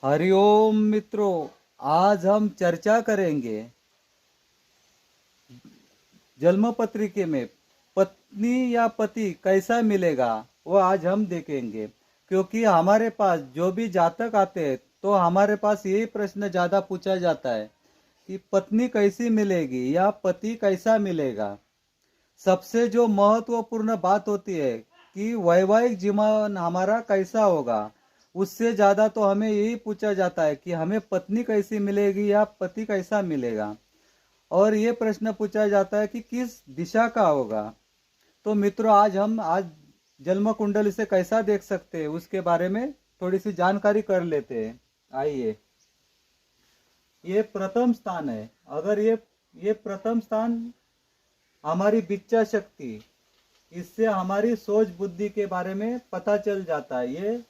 हरिओम मित्रों, आज हम चर्चा करेंगे जन्म पत्रिके में पत्नी या पति कैसा मिलेगा। वो आज हम देखेंगे, क्योंकि हमारे पास जो भी जातक आते हैं तो हमारे पास यही प्रश्न ज़्यादा पूछा जाता है कि पत्नी कैसी मिलेगी या पति कैसा मिलेगा। सबसे जो महत्वपूर्ण बात होती है कि वैवाहिक जीवन हमारा कैसा होगा, उससे ज़्यादा तो हमें यही पूछा जाता है कि हमें पत्नी कैसी मिलेगी या पति कैसा मिलेगा। और ये प्रश्न पूछा जाता है कि किस दिशा का होगा। तो मित्रों, आज जन्म कुंडली से कैसा देख सकते हैं उसके बारे में थोड़ी सी जानकारी कर लेते हैं। आइए, ये प्रथम स्थान है। अगर ये प्रथम स्थान हमारी विचार शक्ति, इससे हमारी सोच बुद्धि के बारे में पता चल जाता है। ये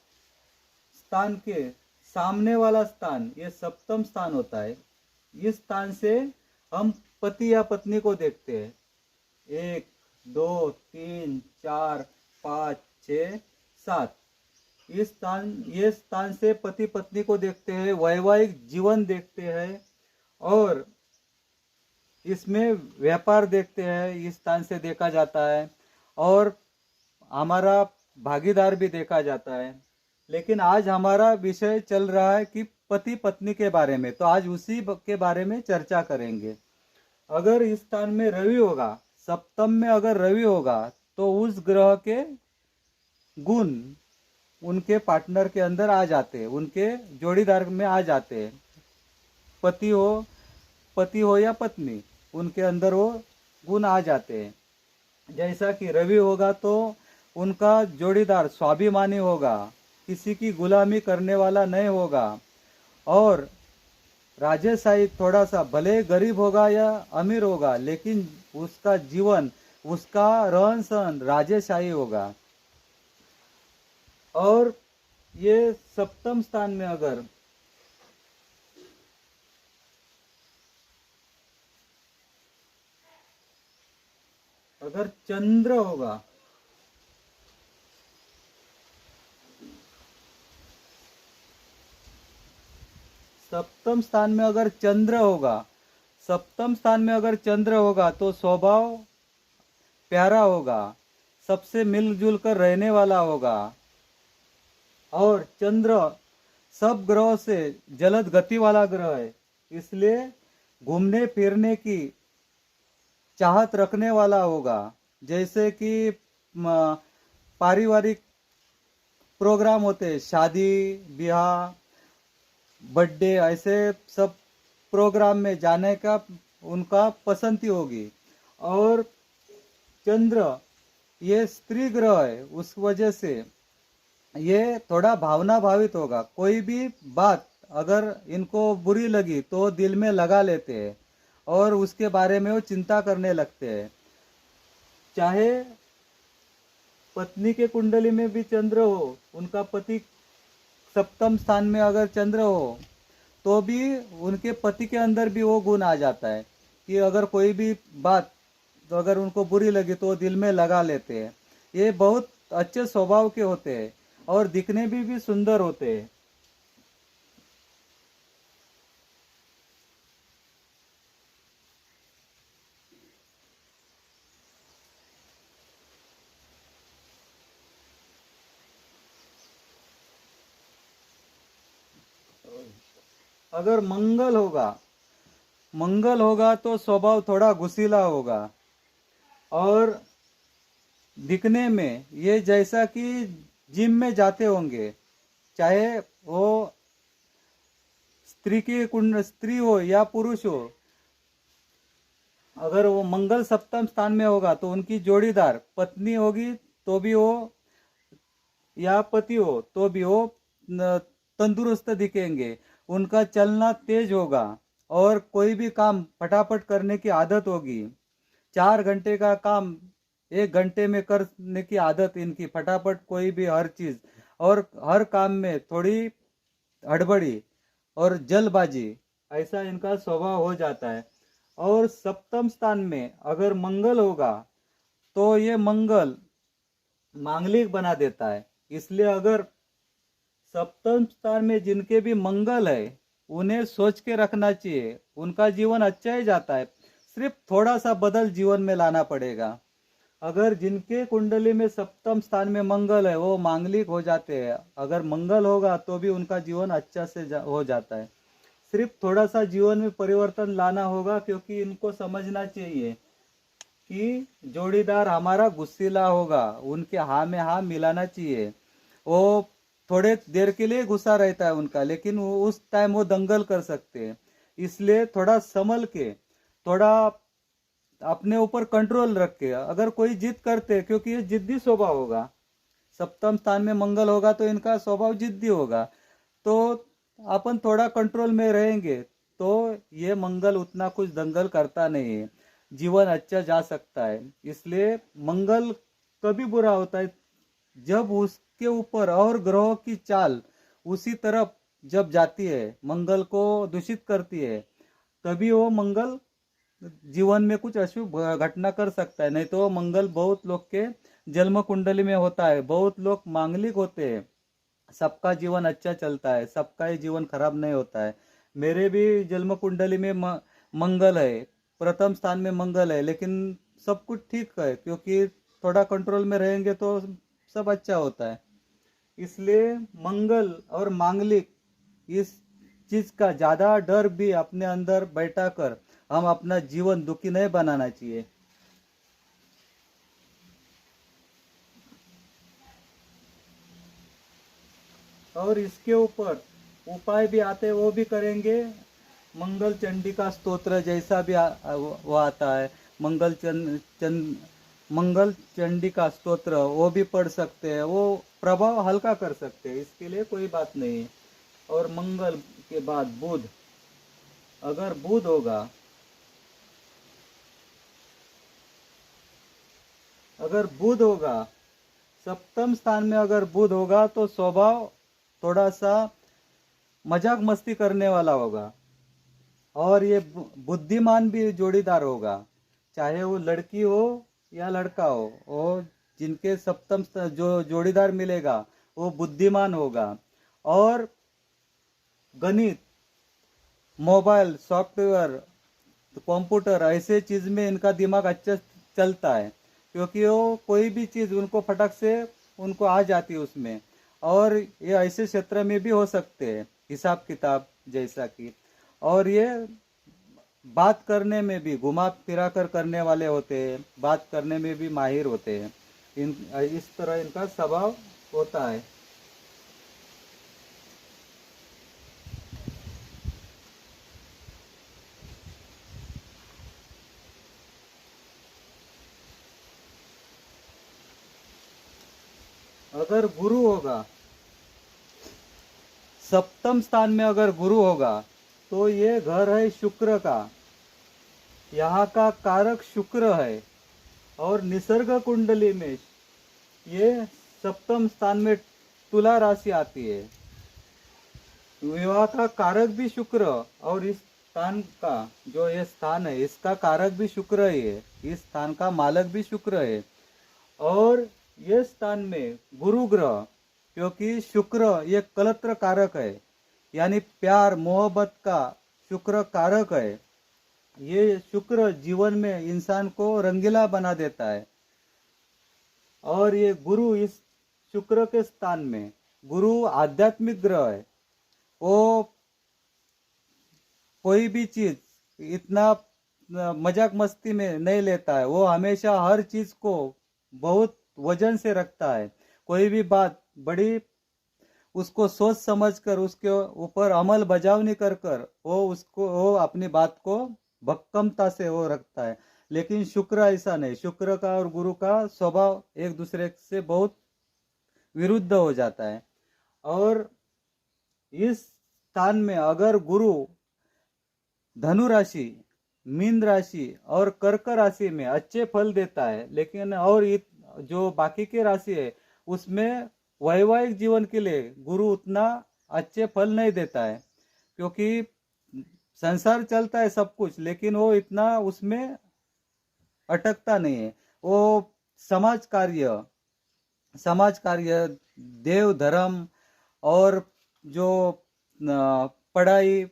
स्थान के सामने वाला स्थान ये सप्तम स्थान होता है। इस स्थान से हम पति या पत्नी को देखते हैं। 1 2 3 4 5 6 7। ये स्थान से पति पत्नी को देखते हैं, वैवाहिक जीवन देखते हैं और इसमें व्यापार देखते हैं। इस स्थान से देखा जाता है और हमारा भागीदार भी देखा जाता है। लेकिन आज हमारा विषय चल रहा है कि पति पत्नी के बारे में, तो आज उसी के बारे में चर्चा करेंगे। अगर इस स्थान में रवि होगा, सप्तम में अगर रवि होगा, तो उस ग्रह के गुण उनके पार्टनर के अंदर आ जाते हैं, उनके जोड़ीदार में आ जाते हैं। पति हो या पत्नी, उनके अंदर वो गुण आ जाते हैं। जैसा कि रवि होगा तो उनका जोड़ीदार स्वाभिमानी होगा, किसी की गुलामी करने वाला नहीं होगा और राजेशाही, थोड़ा सा भले गरीब होगा या अमीर होगा, लेकिन उसका जीवन, उसका रहन सहन राजेशाही होगा। और ये सप्तम स्थान में अगर चंद्र होगा, सप्तम स्थान में अगर चंद्र होगा, सप्तम स्थान में अगर चंद्र होगा तो स्वभाव प्यारा होगा, सबसे मिलजुल कर रहने वाला होगा। और चंद्र सब ग्रहों से जलद गति वाला ग्रह है, इसलिए घूमने फिरने की चाहत रखने वाला होगा। जैसे कि पारिवारिक प्रोग्राम होते हैं, शादी ब्याह बर्थडे, ऐसे सब प्रोग्राम में जाने का उनका पसंदी होगी। और चंद्र ये स्त्री ग्रह है, उस वजह से ये थोड़ा भावना भावित होगा। कोई भी बात अगर इनको बुरी लगी तो दिल में लगा लेते हैं और उसके बारे में वो चिंता करने लगते हैं। चाहे पत्नी के कुंडली में भी चंद्र हो, उनका पति सप्तम स्थान में अगर चंद्र हो, तो भी उनके पति के अंदर भी वो गुण आ जाता है कि अगर कोई भी बात तो अगर उनको बुरी लगी तो दिल में लगा लेते हैं। ये बहुत अच्छे स्वभाव के होते हैं और दिखने भी सुंदर होते हैं। अगर मंगल होगा तो स्वभाव थोड़ा गुस्सीला होगा और दिखने में ये जैसा कि जिम में जाते होंगे, चाहे वो स्त्री हो या पुरुष हो। अगर वो मंगल सप्तम स्थान में होगा तो उनकी जोड़ीदार पत्नी होगी तो भी वो, या पति हो तो भी वो तंदुरुस्त दिखेंगे। उनका चलना तेज होगा और कोई भी काम फटाफट करने की आदत होगी। 4 घंटे का काम 1 घंटे में करने की आदत इनकी, फटाफट कोई भी हर चीज, और हर काम में थोड़ी हड़बड़ी और जल्दबाजी, ऐसा इनका स्वभाव हो जाता है। और सप्तम स्थान में अगर मंगल होगा तो ये मंगल मांगलिक बना देता है। इसलिए अगर सप्तम स्थान में जिनके भी मंगल है उन्हें सोच के रखना चाहिए, उनका जीवन अच्छा ही जाता है। सिर्फ थोड़ा सा बदल जीवन में लाना पड़ेगा। अगर जिनके कुंडली में सप्तम स्थान में मंगल है वो मांगलिक हो जाते हैं, अगर मंगल होगा तो भी उनका जीवन अच्छा से हो जाता है। सिर्फ थोड़ा सा जीवन में परिवर्तन लाना होगा, क्योंकि इनको समझना चाहिए कि जोड़ीदार हमारा गुस्सीला होगा, उनके हाँ में हाँ मिलाना चाहिए। वो थोड़े देर के लिए गुस्सा रहता है उनका, लेकिन उस टाइम वो दंगल कर सकते हैं। इसलिए थोड़ा संभल के, थोड़ा अपने ऊपर कंट्रोल रख के अगर कोई जिद करते, क्योंकि ये जिद्दी स्वभाव होगा, सप्तम स्थान में मंगल होगा तो इनका स्वभाव जिद्दी होगा, तो अपन थोड़ा कंट्रोल में रहेंगे तो ये मंगल उतना कुछ दंगल करता नहीं है, जीवन अच्छा जा सकता है। इसलिए मंगल कभी बुरा होता है जब उसके ऊपर और ग्रहों की चाल उसी तरफ जब जाती है, मंगल को दूषित करती है, तभी वो मंगल जीवन में कुछ अशुभ घटना कर सकता है। नहीं तो मंगल बहुत लोग के जन्म कुंडली में होता है, बहुत लोग मांगलिक होते हैं, सबका जीवन अच्छा चलता है, सबका ही जीवन खराब नहीं होता है। मेरे भी जन्म कुंडली में मंगल है, प्रथम स्थान में मंगल है, लेकिन सब कुछ ठीक है, क्योंकि थोड़ा कंट्रोल में रहेंगे तो सब अच्छा होता है। इसलिए मंगल और मांगलिक इस चीज का ज्यादा डर भी अपने अंदर बैठा कर हम अपना जीवन दुखी नहीं बनाना चाहिए। और इसके ऊपर उपाय भी आते हैं, वो भी करेंगे। मंगल चंडी का स्तोत्र जैसा भी वो आता है, मंगल चंडी का स्तोत्र वो भी पढ़ सकते हैं, वो प्रभाव हल्का कर सकते हैं, इसके लिए कोई बात नहीं है। और मंगल के बाद बुध, अगर बुध होगा, अगर बुध होगा सप्तम स्थान में, अगर बुध होगा तो स्वभाव थोड़ा सा मजाक मस्ती करने वाला होगा, और ये बुद्धिमान भी जोड़ीदार होगा, चाहे वो लड़की हो या लड़का हो, वो जिनके जो जोड़ीदार मिलेगा वो बुद्धिमान होगा। और गणित, मोबाइल, सॉफ्टवेयर, कंप्यूटर ऐसे चीज में इनका दिमाग अच्छा चलता है, क्योंकि वो कोई भी चीज उनको फटक से उनको आ जाती है उसमें। और ये ऐसे क्षेत्र में भी हो सकते हैं, हिसाब किताब जैसा कि। और ये बात करने में भी घुमा फिरा कर करने वाले होते हैं, बात करने में भी माहिर होते हैं, इस तरह इनका स्वभाव होता है। अगर गुरु होगा सप्तम स्थान में, अगर गुरु होगा तो ये घर है शुक्र का, यहाँ का कारक शुक्र है। और निसर्ग कुंडली में ये सप्तम स्थान में तुला राशि आती है, विवाह का कारक भी शुक्र, और इस स्थान का जो ये स्थान है इसका कारक भी शुक्र ही है, इस स्थान का मालक भी शुक्र है। और ये स्थान में गुरु ग्रह, क्योंकि शुक्र ये कलत्र कारक है, यानी प्यार मोहब्बत का शुक्र कारक है। ये शुक्र जीवन में इंसान को रंगीला बना देता है। और ये गुरु इस शुक्र के स्थान में, गुरु आध्यात्मिक ग्रह है, वो कोई भी चीज इतना मजाक मस्ती में नहीं लेता है, वो हमेशा हर चीज को बहुत वजन से रखता है। कोई भी बात बड़ी उसको सोच समझ कर उसके ऊपर अमल बजावनी कर कर वो अपनी बात को भक्कमता से वो रखता है। लेकिन शुक्र ऐसा नहीं, शुक्र का और गुरु का स्वभाव एक दूसरे से बहुत विरुद्ध हो जाता है। और इस स्थान में अगर गुरु धनु राशि, मीन राशि और कर्क राशि में अच्छे फल देता है, लेकिन और जो बाकी के राशि है उसमें वैवाहिक जीवन के लिए गुरु उतना अच्छे फल नहीं देता है, क्योंकि संसार चलता है सब कुछ, लेकिन वो इतना उसमें अटकता नहीं है। वो समाज कार्य, देव धर्म और जो पढ़ाई,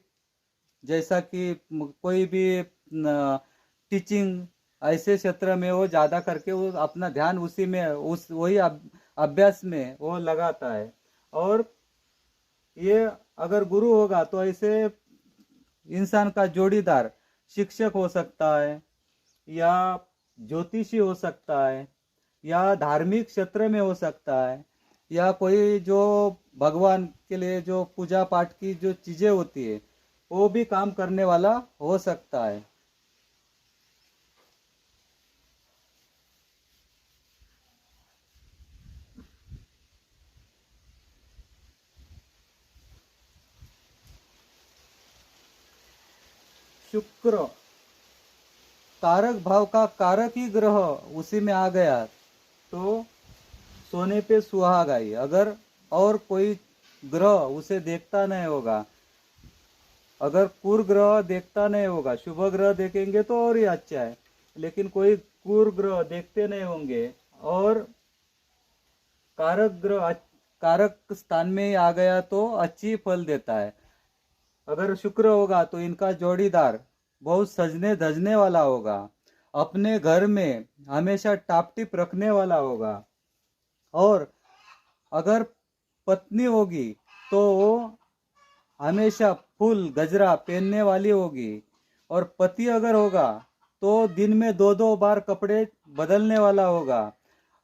जैसा कि कोई भी टीचिंग, ऐसे क्षेत्र में वो ज़्यादा करके वो अपना ध्यान उसी में उस वही अभ्यास में वो लगाता है। और ये अगर गुरु होगा तो ऐसे इंसान का जोड़ीदार शिक्षक हो सकता है, या ज्योतिषी हो सकता है, या धार्मिक क्षेत्र में हो सकता है, या कोई जो भगवान के लिए जो पूजा पाठ की जो चीजें होती है वो भी काम करने वाला हो सकता है। शुक्र कारक भाव का कारक ही ग्रह उसी में आ गया तो सोने पे सुहागा ही। अगर और कोई ग्रह उसे देखता नहीं होगा, अगर कुर ग्रह देखता नहीं होगा, शुभ ग्रह देखेंगे तो और ही अच्छा है, लेकिन कोई कुर ग्रह देखते नहीं होंगे और कारक ग्रह कारक स्थान में ही आ गया तो अच्छी फल देता है। अगर शुक्र होगा तो इनका जोड़ीदार बहुत सजने धजने वाला होगा, अपने घर में हमेशा टाप टिप रखने वाला होगा। और अगर पत्नी होगी तो वो हमेशा फुल गजरा पहनने वाली होगी। और पति अगर होगा तो दिन में दो दो बार कपड़े बदलने वाला होगा,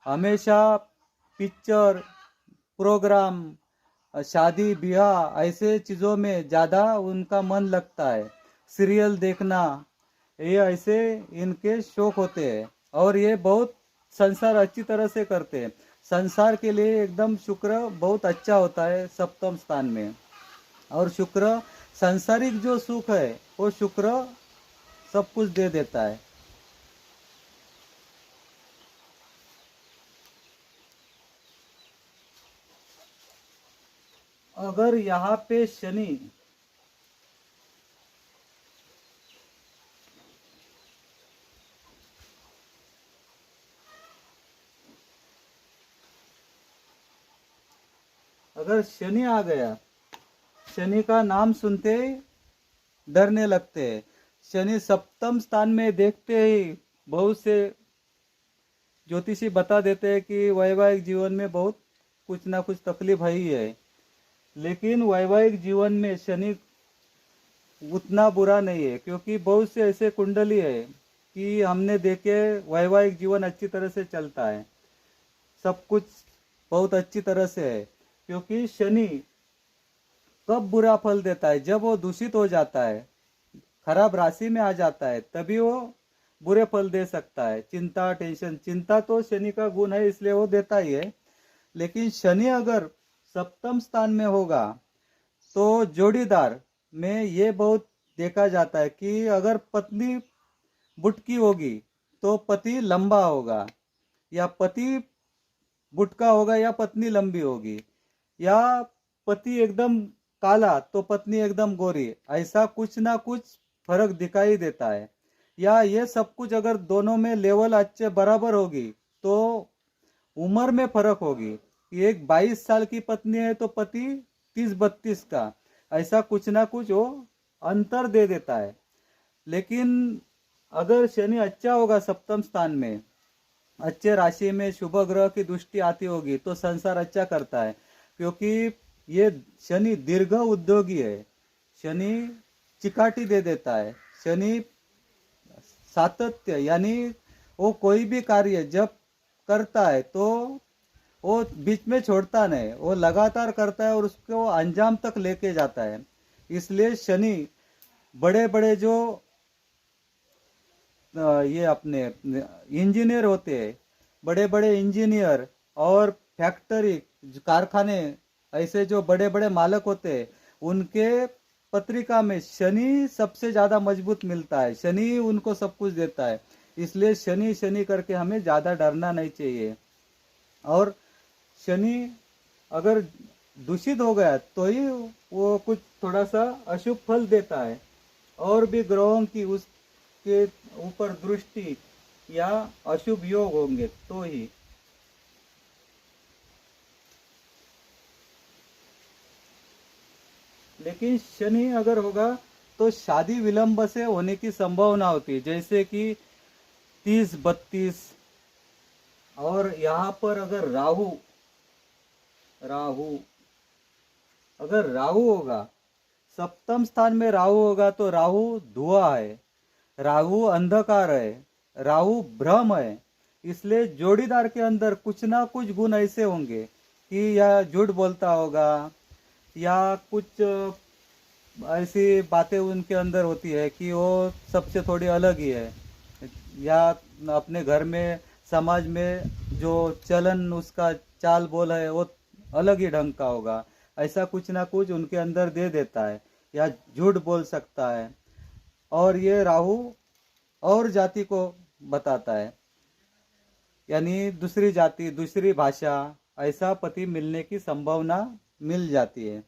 हमेशा पिक्चर प्रोग्राम, शादी ब्याह ऐसे चीज़ों में ज़्यादा उनका मन लगता है, सीरियल देखना, ये ऐसे इनके शौक होते हैं। और ये बहुत संसार अच्छी तरह से करते हैं। संसार के लिए एकदम शुक्र बहुत अच्छा होता है सप्तम स्थान में। और शुक्र सांसारिक जो सुख है वो शुक्र सब कुछ दे देता है। अगर यहाँ पे शनि अगर शनि आ गया, शनि का नाम सुनते ही डरने लगते हैं। शनि सप्तम स्थान में देखते ही बहुत से ज्योतिषी बता देते हैं कि वैवाहिक जीवन में बहुत कुछ ना कुछ तकलीफ है ही है। लेकिन वैवाहिक जीवन में शनि उतना बुरा नहीं है, क्योंकि बहुत से ऐसे कुंडली है कि हमने देखे वैवाहिक जीवन अच्छी तरह से चलता है, सब कुछ बहुत अच्छी तरह से है। क्योंकि शनि कब बुरा फल देता है, जब वो दूषित हो जाता है, खराब राशि में आ जाता है, तभी वो बुरे फल दे सकता है। चिंता टेंशन, चिंता तो शनि का गुण है इसलिए वो देता ही है। लेकिन शनि अगर सप्तम स्थान में होगा तो जोड़ीदार में ये बहुत देखा जाता है कि अगर पत्नी बुटकी होगी तो पति लंबा होगा, या पति बुटका होगा या पत्नी लंबी होगी, या पति एकदम काला तो पत्नी एकदम गोरी, ऐसा कुछ ना कुछ फर्क दिखाई देता है। या ये सब कुछ अगर दोनों में लेवल अच्छे बराबर होगी तो उम्र में फर्क होगी। एक 22 साल की पत्नी है तो पति 30-32 का, ऐसा कुछ ना कुछ वो अंतर दे देता है। लेकिन अगर शनि अच्छा होगा सप्तम स्थान में, अच्छे राशि में शुभ ग्रह की दृष्टि आती होगी तो संसार अच्छा करता है। क्योंकि ये शनि दीर्घ उद्योगी है, शनि चिकाटी दे देता है, शनि सातत्य, यानी वो कोई भी कार्य जब करता है तो वो बीच में छोड़ता नहीं, वो लगातार करता है और उसको अंजाम तक लेके जाता है। इसलिए शनि बड़े बड़े जो ये अपने इंजीनियर होते हैं, बड़े बड़े इंजीनियर और फैक्ट्री कारखाने, ऐसे जो बड़े बड़े मालक होते हैं, उनके पत्रिका में शनि सबसे ज्यादा मजबूत मिलता है, शनि उनको सब कुछ देता है। इसलिए शनि शनि करके हमें ज्यादा डरना नहीं चाहिए। और शनि अगर दूषित हो गया तो ही वो कुछ थोड़ा सा अशुभ फल देता है। और भी ग्रहों की उसके ऊपर दृष्टि या अशुभ योग होंगे तो ही। लेकिन शनि अगर होगा तो शादी विलंब से होने की संभावना होती है, जैसे कि 30-32। और यहाँ पर अगर राहु राहु अगर राहु होगा, सप्तम स्थान में राहु होगा, तो राहु धुआं है, राहु अंधकार है, राहु भ्रम है। इसलिए जोड़ीदार के अंदर कुछ ना कुछ गुण ऐसे होंगे कि या झूठ बोलता होगा, या कुछ ऐसी बातें उनके अंदर होती है कि वो सबसे थोड़ी अलग ही है, या अपने घर में समाज में जो चलन उसका चाल बोल है वो अलग ही ढंग का होगा। ऐसा कुछ ना कुछ उनके अंदर दे देता है, या झूठ बोल सकता है। और ये राहु और जाति को बताता है, यानी दूसरी जाति, दूसरी भाषा, ऐसा पति मिलने की संभावना मिल जाती है।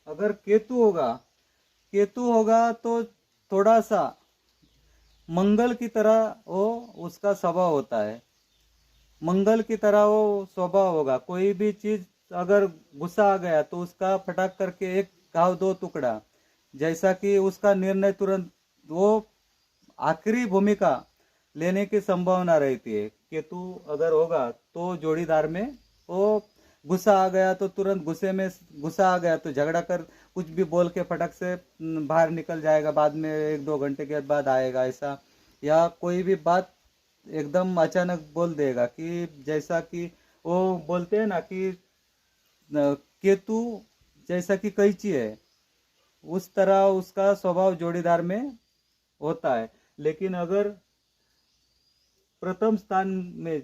अगर केतु होगा तो थोड़ा सा मंगल की तरह वो उसका स्वभाव होता है, मंगल की तरह वो स्वभाव होगा। कोई भी चीज अगर गुस्सा आ गया तो उसका फटाक करके एक घाव दो टुकड़ा, जैसा कि उसका निर्णय तुरंत वो आखिरी भूमिका लेने की संभावना रहती है। केतु अगर होगा तो जोड़ीदार में वो गुस्सा आ गया तो तुरंत गुस्सा आ गया तो झगड़ा कर कुछ भी बोल के फटक से बाहर निकल जाएगा, बाद में 1-2 घंटे के बाद आएगा ऐसा। या कोई भी बात एकदम अचानक बोल देगा, कि जैसा कि वो बोलते हैं ना कि केतु जैसा कि कैंची है, उस तरह उसका स्वभाव जोड़ीदार में होता है। लेकिन अगर प्रथम स्थान में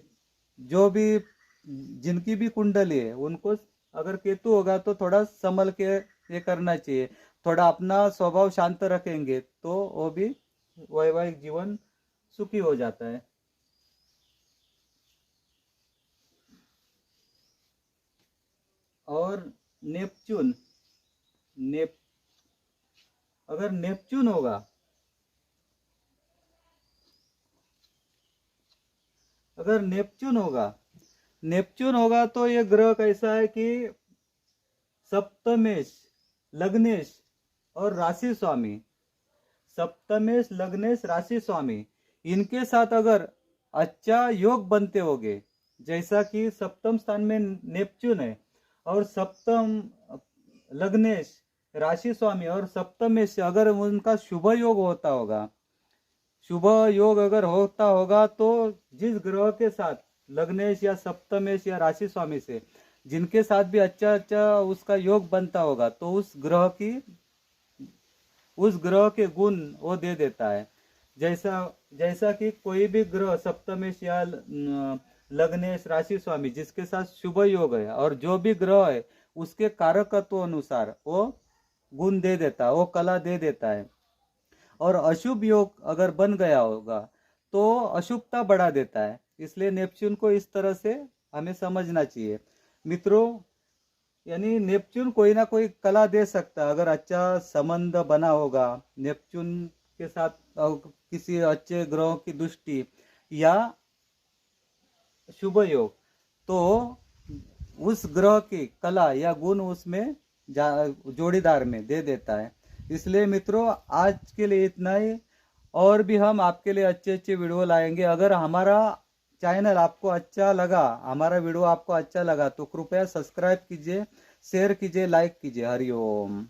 जो भी जिनकी भी कुंडली है उनको अगर केतु होगा तो थोड़ा संभल के ये करना चाहिए, थोड़ा अपना स्वभाव शांत रखेंगे तो वो भी वैवाहिक जीवन सुखी हो जाता है। और नेपच्यून नेप अगर नेपच्यून होगा अगर नेपच्यून होगा तो ये ग्रह कैसा है कि सप्तमेश, लग्नेश और राशि स्वामी, सप्तमेश, लग्नेश, राशि स्वामी, इनके साथ अगर अच्छा योग बनते होगे, जैसा कि सप्तम स्थान में नेपच्यून है और सप्तम लग्नेश, राशि स्वामी और सप्तमेश से अगर उनका शुभ योग होता होगा, शुभ योग अगर होता होगा तो जिस ग्रह के साथ लग्नेश या सप्तमेश या राशि स्वामी से जिनके साथ भी अच्छा अच्छा उसका योग बनता होगा तो उस ग्रह के गुण वो दे देता है। जैसा जैसा कि कोई भी ग्रह सप्तमेश या लग्नेश, राशि स्वामी जिसके साथ शुभ योग है और जो भी ग्रह है उसके कारकत्व अनुसार वो गुण दे देता है, वो कला दे देता है। और अशुभ योग अगर बन गया होगा तो अशुभता बढ़ा देता है। इसलिए नेपच्यून को इस तरह से हमें समझना चाहिए मित्रों। यानी नेपच्यून कोई ना कोई कला दे सकता है अगर अच्छा संबंध बना होगा नेपच्यून के साथ, किसी अच्छे ग्रहों की दृष्टि या शुभ योग, तो उस ग्रह की कला या गुण उसमें जोड़ीदार में दे देता है। इसलिए मित्रों आज के लिए इतना ही, और भी हम आपके लिए अच्छे अच्छे वीडियो लाएंगे। अगर हमारा चैनल आपको अच्छा लगा, हमारा वीडियो आपको अच्छा लगा तो कृपया सब्सक्राइब कीजिए, शेयर कीजिए, लाइक कीजिए। हरिओम।